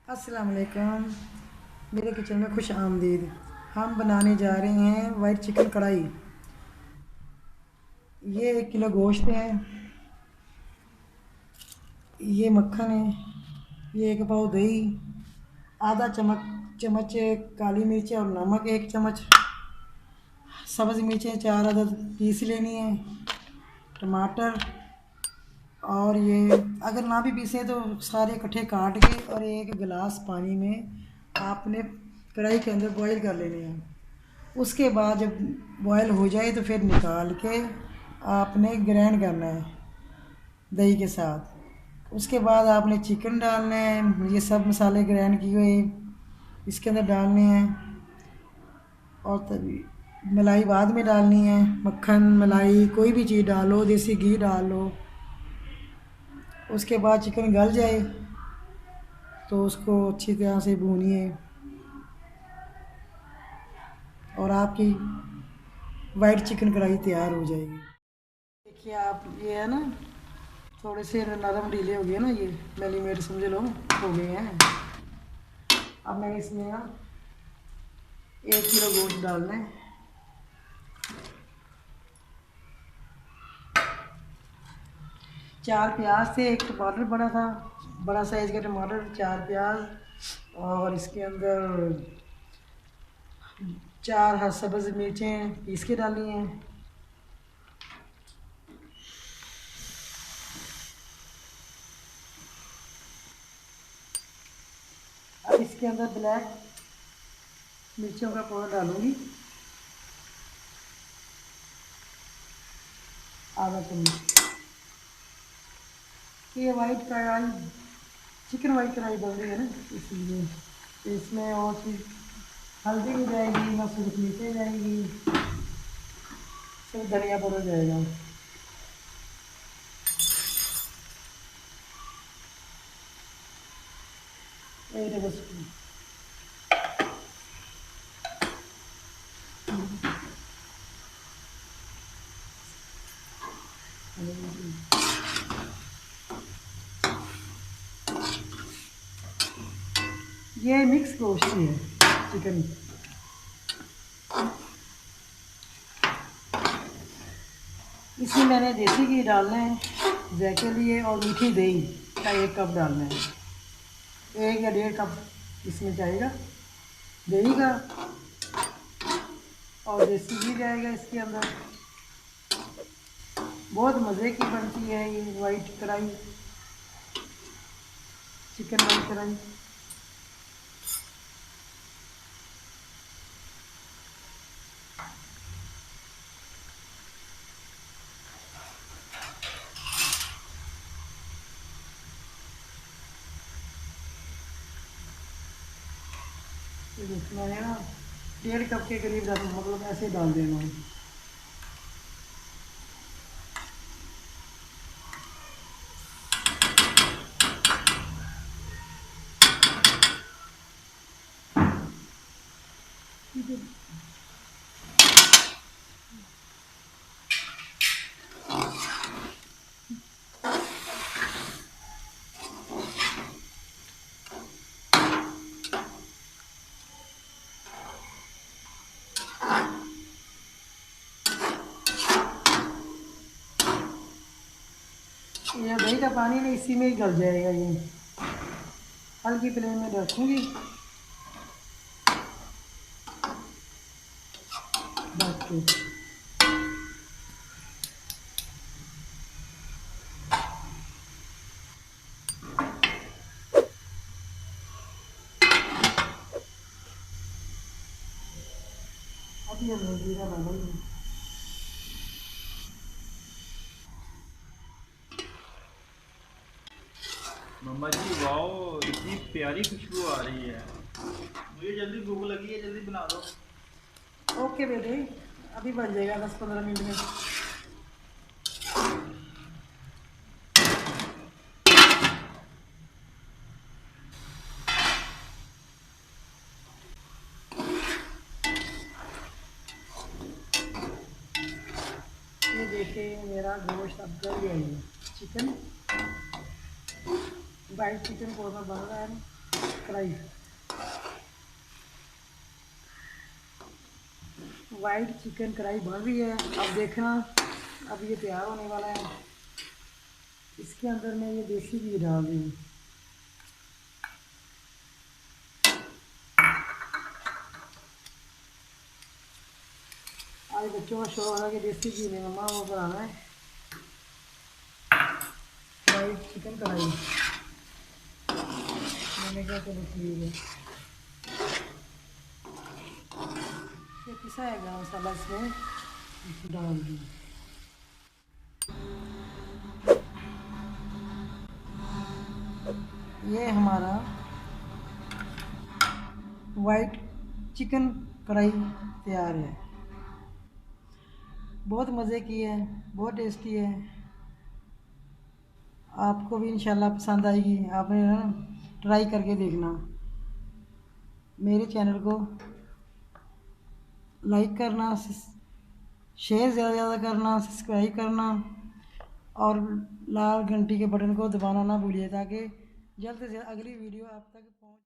अस्सलाम वालेकुम। मेरे किचन में खुश आमदीद। हम बनाने जा रहे हैं वाइट चिकन कढ़ाई। ये 1 किलो गोश्त है, ये मक्खन है, ये 1 पाव दही, आधा चम्मच काली मिर्च और नमक, 1 चम्मच सब्ज़ मिर्चें 4 अदद पीस लेनी है, टमाटर, और ये अगर ना भी पीसे तो सारे इकट्ठे काट के और 1 गिलास पानी में आपने कढ़ाई के अंदर बॉईल कर लेने हैं। उसके बाद जब बॉयल हो जाए तो फिर निकाल के आपने ग्राइंड करना है दही के साथ। उसके बाद आपने चिकन डालना है, ये सब मसाले ग्राइंड किए हुए इसके अंदर डालने हैं, और तभी मलाई बाद में डालनी है। मक्खन, मलाई, कोई भी चीज़ डालो, देसी घी डालो। उसके बाद चिकन गल जाए तो उसको अच्छी तरह से भूनिए और आपकी वाइट चिकन कढ़ाई तैयार हो जाएगी। देखिए आप, ये है ना, थोड़े से नरम ढीले हो गए ना, ये मिलीमीटर समझ लो हो गए हैं। अब मैं इसमें ना 1 किलो गोश्त डालना है, चार प्याज थे, एक टमाटर बड़ा था, बड़ा साइज़ का टमाटर, 4 प्याज, और इसके अंदर 4 सब्ज़ मिर्चें पीस के डाली हैं। अब इसके अंदर ब्लैक मिर्चों का पाउडर डालूंगी, आधा चम्मच। ये वाइट कढ़ाई, चिकन वाइट कढ़ाई बन रही है ना, इसलिए तो इसमें और चीज़ हल्दी भी जाएगी, मसूर मिर्चें जाएगी, फिर धनिया पाउडर जाएगा। एक बस ये मिक्स गोश्त है चिकन। इसमें मैंने देसी घी डालना है जायके लिए, और मीठी दही का 1 कप डालना है, 1 या 1.5 कप इसमें जाएगा दही का, और देसी घी जाएगा इसके अंदर। बहुत मज़े की बनती है ये वाइट कढ़ाई, चिकन वाइट कढ़ाई। मैंने ना 1.5 कप के करीब डाल, मतलब ऐसे डाल देना है। ये दही का पानी ना इसी में ही गल जाएगा। ये हल्की फ्लेम में रखूँगी, ढक के। अभी हम जीरा डालेंगे। मम्मा जी वाओ, इतनी प्यारी खुशबू आ रही है, मुझे जल्दी भूख लगी है, जल्दी बना दो। ओके बेटे, अभी बन जाएगा 10-15 मिनट में। ये देखिए मेरा गोश्त अब गल गया है। चिकन वाइट चिकन कोरमा बन रहा है। कढ़ाई। वाइट चिकन कढ़ाई बन रही है, अब देखना, अब ये तैयार होने वाला है। इसके अंदर मैं ये देसी घी डाल रही हूँ। आज बच्चों का शौक हो रहा है कि देसी घी में मम्मा वो बनाना है वाइट चिकन कढ़ाई। मैंने कहा चलो ठीक है। ये पिसा है गरम मसाला इसमें डाल दी। ये हमारा वाइट चिकन कढ़ाई तैयार है। बहुत मज़े की है, बहुत टेस्टी है। आपको भी इंशाल्लाह पसंद आएगी। आपने ना ट्राई करके देखना। मेरे चैनल को लाइक करना, शेयर ज़्यादा से ज़्यादा करना, सब्सक्राइब करना और लाल घंटी के बटन को दबाना ना भूलिए ताकि जल्द से जल्द अगली वीडियो आप तक पहुंच।